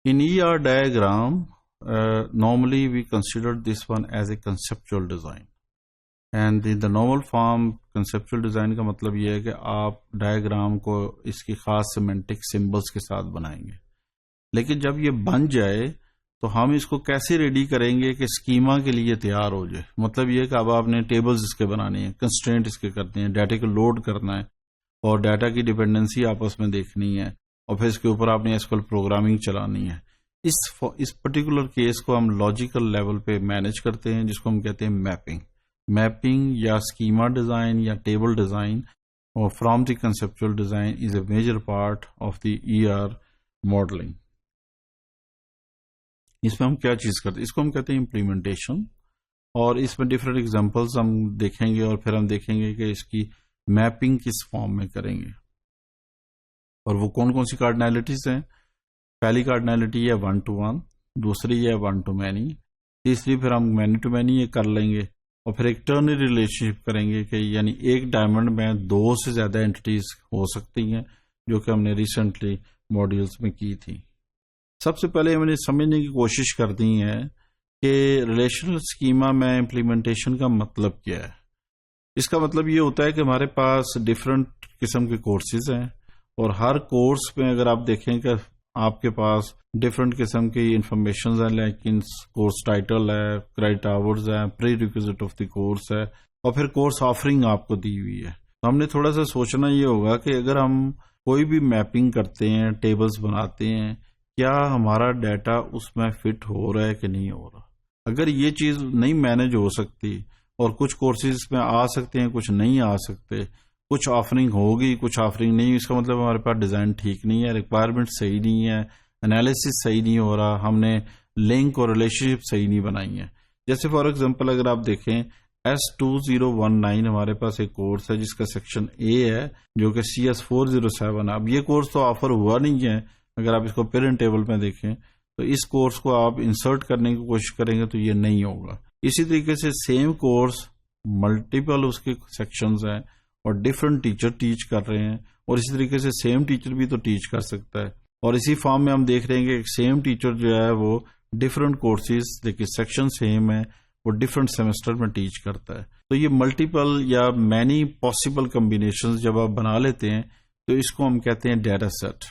In ER diagram, normally we consider this one as a conceptual design. And in the normal form, conceptual design کا مطلب یہ ہے کہ آپ diagram کو اس کی خاص سیمنٹک سمبلس کے ساتھ بنائیں گے. لیکن جب یہ بن جائے تو ہم اس کو کیسے ریڈی کریں گے کہ اسکیما کے لیے تیار ہو جائے. مطلب یہ کہ اب آپ نے ٹیبلز اس کے بنانے ہیں، کنسٹرینٹ اس کے کرتے ہیں، ڈیٹا کو لوڈ کرنا ہے اور ڈیٹا کی ڈیپینڈنسی آپس میں دیکھنی ہے اور پھر اس کے اوپر آپ نے SQL پروگرامنگ چلانی ہے. اس پرٹیکولر کیس کو ہم لاجیکل لیول پہ مینج کرتے ہیں، جس کو ہم کہتے ہیں میپنگ یا اسکیما ڈیزائن یا ٹیبل ڈیزائن اور from the conceptual design is a major part of the ER modelling. اس میں ہم کیا چیز کرتے ہیں؟ اس کو ہم کہتے ہیں امپلیمنٹیشن، اور اس میں ڈفرینٹ ایگزامپلس ہم دیکھیں گے اور پھر ہم دیکھیں گے کہ اس کی میپنگ کس فارم میں کریں گے اور وہ کون کون سی کارڈنیلٹیز ہیں. پہلی کارڈنیلٹی ہے 1 to 1، دوسری ہے 1 to many، تیسری پھر ہم many to many یہ کر لیں گے اور پھر ایک ٹرنری ریلیشن شپ کریں گے کہ یعنی ایک ڈائمنڈ میں 2 سے زیادہ اینٹیز ہو سکتی ہیں، جو کہ ہم نے ریسنٹلی ماڈیولز میں کی تھی. سب سے پہلے ہم نے سمجھنے کی کوشش کرتی ہے کہ ریلیشنل اسکیما میں امپلیمنٹیشن کا مطلب کیا ہے. اس کا مطلب یہ ہوتا ہے کہ ہمارے پاس ڈفرینٹ قسم کے کورسز ہیں اور ہر کورس میں اگر آپ دیکھیں کہ آپ کے پاس ڈفرینٹ قسم کی انفارمیشنز ہیں، لیکن کورس ٹائٹل ہے، کریڈٹ آورز ہے، پری ریکویزٹ آف دی کورس ہے اور پھر کورس آفرنگ آپ کو دی ہوئی ہے. تو ہم نے تھوڑا سا سوچنا یہ ہوگا کہ اگر ہم کوئی بھی میپنگ کرتے ہیں، ٹیبلز بناتے ہیں، کیا ہمارا ڈیٹا اس میں فٹ ہو رہا ہے کہ نہیں ہو رہا. اگر یہ چیز نہیں مینج ہو سکتی اور کچھ کورسز میں آ سکتے ہیں، کچھ نہیں آ سکتے، کچھ آفرنگ ہوگی، کچھ آفرنگ نہیں، اس کا مطلب ہمارے پاس ڈیزائن ٹھیک نہیں ہے، ریکوائرمنٹ صحیح نہیں ہے، انالیسس صحیح نہیں ہو رہا، ہم نے لنک اور ریلیشن شپ صحیح نہیں بنائی ہے. جیسے فار ایگزامپل اگر آپ دیکھیں S2019 ہمارے پاس ایک کورس ہے جس کا سیکشن A ہے جو کہ CS407 ہے. اب یہ کورس تو آفر ہوا نہیں ہے، اگر آپ اس کو پیرنٹ ٹیبل میں دیکھیں تو اس کورس کو آپ انسرٹ کرنے کی کوشش کریں گے تو یہ نہیں ہوگا. اسی طریقے سے سیم کورس ملٹیپل اس کے سیکشنز ہیں اور ڈفرینٹ ٹیچر ٹیچ کر رہے ہیں، اور اسی طریقے سے سیم ٹیچر بھی تو ٹیچ کر سکتا ہے. اور اسی فارم میں ہم دیکھ رہے ہیں کہ ایک سیم ٹیچر جو ہے وہ ڈفرینٹ کورسز لیکن سیکشن سیم ہے، وہ ڈفرینٹ سیمسٹر میں ٹیچ کرتا ہے. تو یہ ملٹیپل یا مینی پاسبل کمبینیشنز جب آپ بنا لیتے ہیں تو اس کو ہم کہتے ہیں ڈیٹا سیٹ،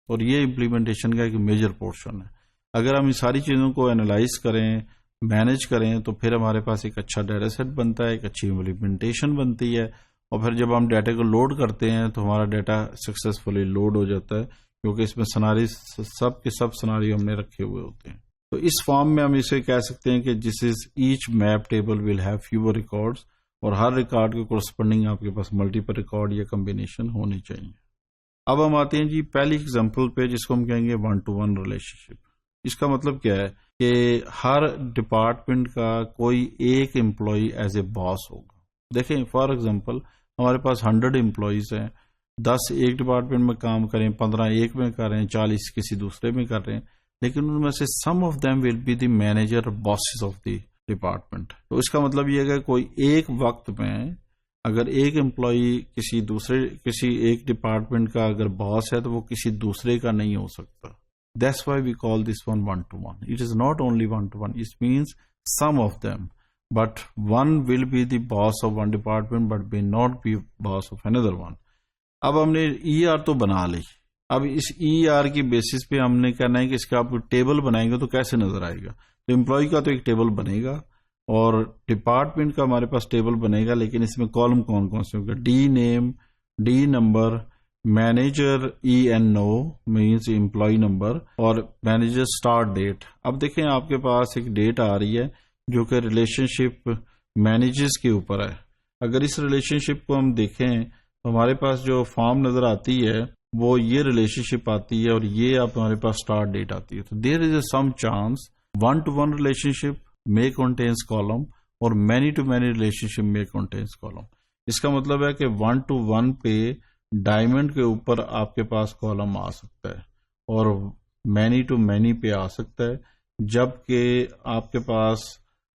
اور یہ امپلیمنٹیشن کا ایک میجر پورشن ہے. اگر ہم ان ساری چیزوں کو انالائز کریں، مینج کریں، تو پھر ہمارے پاس ایک اچھا ڈیٹا سیٹ بنتا ہے، ایک اچھی امپلیمنٹیشن بنتی ہے، اور پھر جب ہم ڈیٹا کو لوڈ کرتے ہیں تو ہمارا ڈیٹا سکسیزفلی لوڈ ہو جاتا ہے، کیونکہ اس میں سناری سب کے سب سناری ہم نے رکھے ہوئے ہوتے ہیں. تو اس فارم میں ہم اسے کہہ سکتے ہیں کہ جس is each map table will have fewer records, اور ہر ریکارڈ کے کورسپونڈنگ آپ کے پاس ملٹیپل ریکارڈ یا کمبینیشن ہونی چاہیے. اب ہم آتے ہیں جی پہلی ایگزامپل پہ جس کو ہم کہیں گے 1 to 1 ریلیشن شپ. اس کا مطلب کیا ہے کہ ہر ڈپارٹمنٹ کا کوئی ایک امپلائی ایز اے باس ہوگا. دیکھیں فار ایگزامپل ہمارے پاس 100 امپلائیز ہیں، 10 ایک ڈپارٹمنٹ میں کام کریں، 15 ایک میں کر رہے ہیں، 40 کسی دوسرے میں کر رہے ہیں، لیکن ان میں سے some of them will be the manager bosses of the department. تو اس کا مطلب یہ ہے کہ کوئی ایک وقت میں اگر ایک امپلائی کسی ایک ڈپارٹمنٹ کا اگر باس ہے تو وہ کسی دوسرے کا نہیں ہو سکتا. That's why we call this one 1 to 1. It is not only 1 to 1. It means some of them. But one will be the boss of one department but may not be boss of another one. اب ہم نے ER تو بنا لی. اب اس ER کی basis پہ ہم نے کہنا ہے کہ اس کا آپ ٹیبل بنائیں گے تو کیسے نظر آئے گا. تو امپلائی کا تو ایک ٹیبل بنے گا اور ڈپارٹمنٹ کا ہمارے پاس ٹیبل بنے گا، لیکن اس میں کالم کون کون سے ہوگا؟ D name, D number, manager ENO means employee number, اور مینیجر اسٹارٹ ڈیٹ. اب دیکھیں آپ کے پاس ایک ڈیٹ آ رہی ہے جو کہ ریلیشن شپ مینیجرز کے اوپر ہے. اگر اس ریلیشن شپ کو ہم دیکھیں تو ہمارے پاس جو فارم نظر آتی ہے وہ یہ ریلیشن شپ آتی ہے اور یہ آپ ہمارے پاس اسٹارٹ ڈیٹ آتی ہے. تو there is a some chance 1 to 1 relationship may contains column اور many to many relationship may contains column. اس کا مطلب ہے کہ 1 to 1 پہ ڈائمنڈ کے اوپر آپ کے پاس کالم آ سکتا ہے اور many to many پہ آ سکتا ہے، جبکہ آپ کے پاس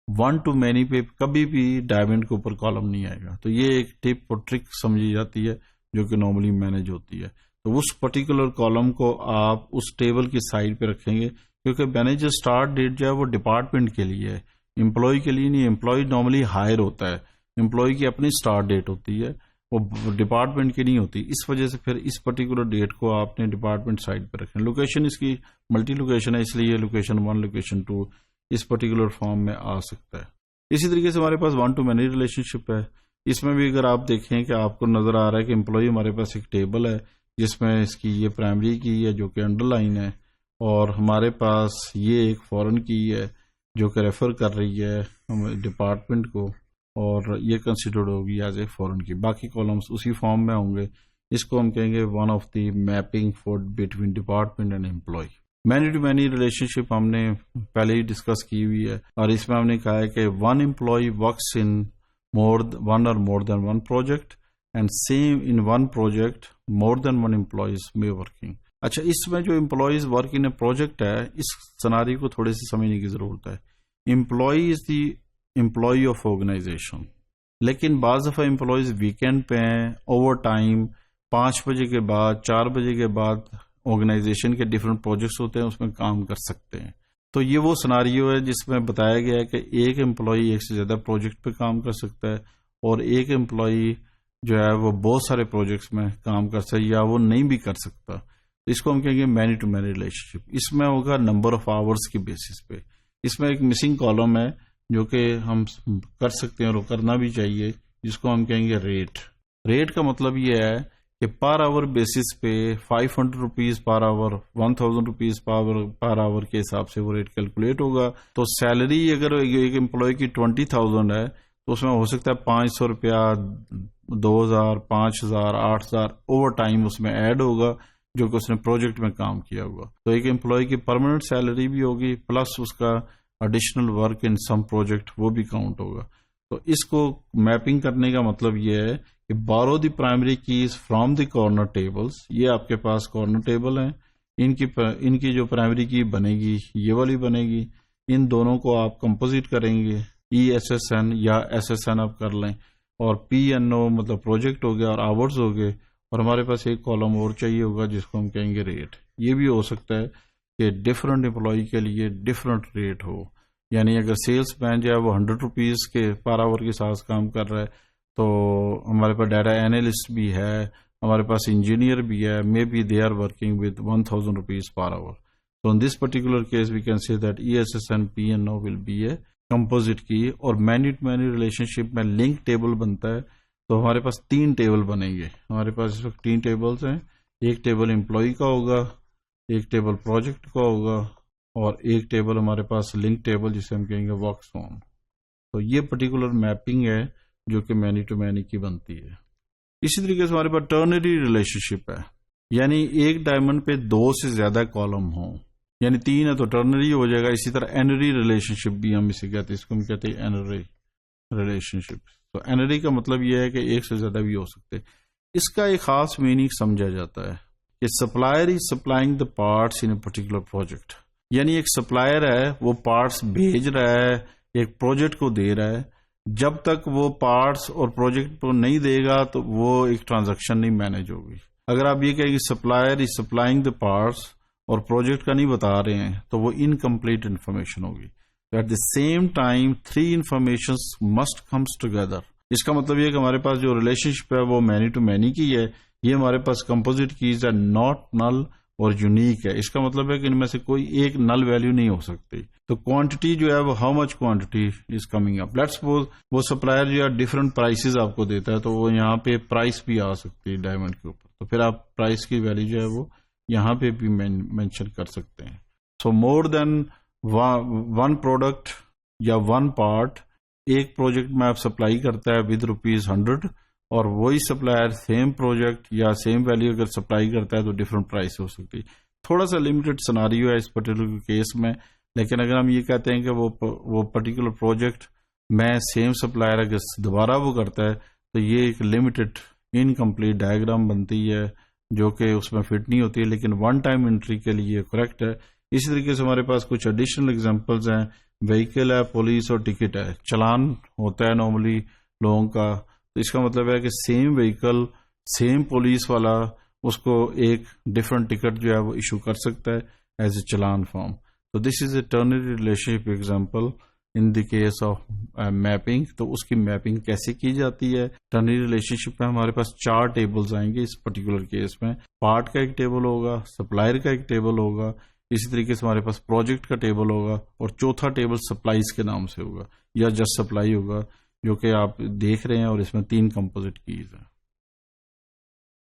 1 to many پہ کبھی بھی ڈائمنڈ کے اوپر کالم نہیں آئے گا. تو یہ ایک ٹپ اور ٹرک سمجھی جاتی ہے جو کہ نارملی مینج ہوتی ہے. تو اس پرٹیکولر کالم کو آپ اس ٹیبل کی سائڈ پہ رکھیں گے، کیونکہ مینیجر اسٹارٹ ڈیٹ جو ہے وہ ڈپارٹمنٹ کے لیے ہے، امپلائی کے لیے نہیں. امپلائی نارملی ہائر ہوتا ہے، امپلائی کی اپنی اسٹارٹ ڈیٹ ہوتی ہے، وہ ڈپارٹمنٹ کی نہیں ہوتی. اس وجہ سے پھر اس پرٹیکولر ڈیٹ کو آپ نے ڈپارٹمنٹ سائڈ پہ رکھیں. لوکیشن اس کی ملٹی لوکیشن ہے، اس لیے لوکیشن 1 لوکیشن 2 اس پرٹیکولر فارم میں آ سکتا ہے. اسی طریقے سے ہمارے پاس 1 to many ریلیشن شپ ہے. اس میں بھی اگر آپ دیکھیں کہ آپ کو نظر آ رہا ہے کہ امپلائی ہمارے پاس ایک ٹیبل ہے جس میں اس کی یہ پرائمری کی ہے جو کہ انڈر لائن ہے، اور ہمارے پاس یہ ایک فورن کی ہے جو کہ ریفر کر رہی ہے ڈپارٹمنٹ کو، اور یہ کنسیڈرڈ ہوگی ایز اے فورن کی. باقی کالمس اسی فارم میں ہوں گے. اس کو ہم کہیں گے one of the mapping for between department and employee. Many to many relationship ہم نے پہلے ہی ڈسکس کی ہوئی ہے، اور اس میں ہم نے کہا ہے کہ one employee works in one or more than one project and same in one project more than one employees میں ورکنگ. اچھا، اس میں جو employees work in a project ہے، اس سناری کو تھوڑے سے سمجھنے کی ضرورت ہے. Employee is the employee of organization, لیکن بعض دفعہ امپلائیز ویکینڈ پہ ہیں، اوور ٹائم 5 بجے کے بعد 4 بجے کے بعد آرگنائزیشن کے ڈفرینٹ پروجیکٹس ہوتے ہیں، اس میں کام کر سکتے ہیں. تو یہ وہ سناریو ہے جس میں بتایا گیا ہے کہ ایک امپلائی ایک سے زیادہ پروجیکٹ پہ کام کر سکتا ہے، اور ایک امپلائی جو ہے وہ بہت سارے پروجیکٹس میں کام کر سکتا ہے، یا وہ نہیں بھی کر سکتا. اس کو ہم کہیں گے مینی ٹو مینی ریلیشن شپ. اس میں ہوگا نمبر آف آورس کی بیسس پہ. اس میں ایک مسنگ کالم ہے جو کہ ہم کر سکتے ہیں اور کرنا بھی چاہیے، جس کو ہم کہیں گے ریٹ. ریٹ کا مطلب یہ ہے کہ پر آور بیسس پہ 500 روپیز پر آور، 1000 روپیز پر آور کے حساب سے وہ ریٹ کیلکولیٹ ہوگا. تو سیلری اگر ایک امپلائی کی 20,000 ہے تو اس میں ہو سکتا ہے 500 روپیہ، 2000، 5000، 8000 اوور ٹائم اس میں ایڈ ہوگا جو کہ اس نے پروجیکٹ میں کام کیا ہوگا. تو ایک امپلائی کی پرماننٹ سیلری بھی ہوگی، پلس اس کا additional work in some project وہ بھی کاؤنٹ ہوگا. تو اس کو میپنگ کرنے کا مطلب یہ ہے کہ borrow the primary keys from the corner tables. یہ آپ کے پاس کارنر ٹیبل ہیں، ان کی جو پرائمری کی بنے گی یہ والی بنے گی. ان دونوں کو آپ کمپوزٹ کریں گے، ESSN یا SSN آپ کر لیں، اور PNO مطلب پروجیکٹ ہو گیا اور آورز ہو گئے، اور ہمارے پاس ایک کالم اور چاہیے ہوگا جس کو ہم کہیں گے ریٹ. یہ بھی ہو سکتا ہے کہ ڈفرنٹ امپلائی کے لیے ڈفرنٹ ریٹ ہو. یعنی اگر سیلس مین جو ہے وہ 100 روپیز کے پر آور کے ساتھ کام کر رہا ہے، تو ہمارے پاس ڈیٹا اینالسٹ بھی ہے، ہمارے پاس انجینئر بھی ہے، may be they are working with 1000 rupees per hour. So in this particular case we can say that ESSN PNO will be a composite key. اور many to many relationship میں link table بنتا ہے. تو ہمارے پاس 3 table بنیں گے. ہمارے پاس اس وقت 3 ٹیبلز ہیں. ایک ٹیبل امپلائی کا ہوگا، ایک ٹیبل پروجیکٹ کا ہوگا، اور ایک ٹیبل ہمارے پاس لنک ٹیبل جسے ہم کہیں گے ورکس آن. تو یہ پرٹیکولر میپنگ ہے جو کہ مینی ٹو مینی کی بنتی ہے. اسی طریقے سے ہمارے پاس ٹرنری ریلیشن شپ ہے، یعنی ایک ڈائمنڈ پہ 2 سے زیادہ کالم ہوں، یعنی 3 ہے تو ٹرنری ہو جائے گا. اسی طرح اینری ریلیشن شپ بھی ہم اسے کہتے ہیں، اس کو ہم کہتے ہیں اینری ریلیشن شپ. تو اینری کا مطلب یہ ہے کہ ایک سے زیادہ بھی ہو سکتے. اس کا ایک خاص میننگ سمجھا جاتا ہے کہ supplier is supplying the parts in a particular project. یعنی ایک سپلائر ہے، وہ پارٹس بھیج رہا ہے، ایک پروجیکٹ کو دے رہا ہے. جب تک وہ پارٹس اور پروجیکٹ کو نہیں دے گا تو وہ ایک ٹرانزیکشن نہیں مینج ہوگی. اگر آپ یہ کہیں کہ supplier is supplying the parts اور پروجیکٹ کا نہیں بتا رہے ہیں تو وہ انکمپلیٹ انفارمیشن ہوگی. At the same time 3 informations must comes together. اس کا مطلب یہ ہے کہ ہمارے پاس جو ریلیشن شپ ہے وہ مینی ٹو مینی کی ہے. یہ ہمارے پاس کمپوزٹ کیز ہے، ناٹ نل اور یونیک ہے. اس کا مطلب ہے کہ ان میں سے کوئی ایک نل ویلیو نہیں ہو سکتی. تو کوانٹٹی جو ہے وہ how much quantity is coming up. Let's suppose وہ سپلائر جو ہے ڈفرنٹ پرائسز آپ کو دیتا ہے، تو وہ یہاں پہ پرائس بھی آ سکتی ہے ڈائمنڈ کے اوپر. تو پھر آپ پرائس کی ویلیو جو ہے وہ یہاں پہ بھی مینشن کر سکتے ہیں. سو مور دین ون پروڈکٹ یا ون پارٹ ایک پروجیکٹ میں آپ سپلائی کرتا ہے ود ₹100، اور وہی سپلائر سیم پروجیکٹ یا سیم ویلیو اگر سپلائی کرتا ہے تو ڈفرنٹ پرائس ہو سکتی. تھوڑا سا لمیٹڈ سناریو ہے اس پرٹیکولر کیس میں، لیکن اگر ہم یہ کہتے ہیں کہ وہ پرٹیکولر پروجیکٹ میں سیم سپلائر اگر دوبارہ وہ کرتا ہے تو یہ ایک لمیٹڈ انکمپلیٹ ڈائیگرام بنتی ہے جو کہ اس میں فٹ نہیں ہوتی ہے، لیکن ون ٹائم انٹری کے لیے کریکٹ ہے. اسی طریقے سے ہمارے پاس کچھ ایڈیشنل ایگزامپلز ہیں. وہیکل ہے، پولیس اور ٹکٹ ہے. چلان ہوتا ہے نارملی لوگوں کا، تو اس کا مطلب ہے کہ سیم وہیکل سیم پولیس والا اس کو ایک ڈفرنٹ ٹکٹ جو ہے وہ ایشو کر سکتا ہے ایز اے چلان فارم. تو this is a ternary relationship example in the case of mapping. تو اس کی میپنگ کیسے کی جاتی ہے؟ ٹرنری ریلیشن شپ میں ہمارے پاس 4 ٹیبلز آئیں گے. اس پرٹیکولر کیس میں پارٹ کا ایک ٹیبل ہوگا، سپلائر کا ایک ٹیبل ہوگا، اسی طریقے سے ہمارے پاس پروجیکٹ کا ٹیبل ہوگا، اور چوتھا ٹیبل سپلائیز کے نام سے ہوگا یا جسٹ سپلائی ہوگا، جو کہ آپ دیکھ رہے ہیں. اور اس میں 3 کمپوزٹ کیز ہیں.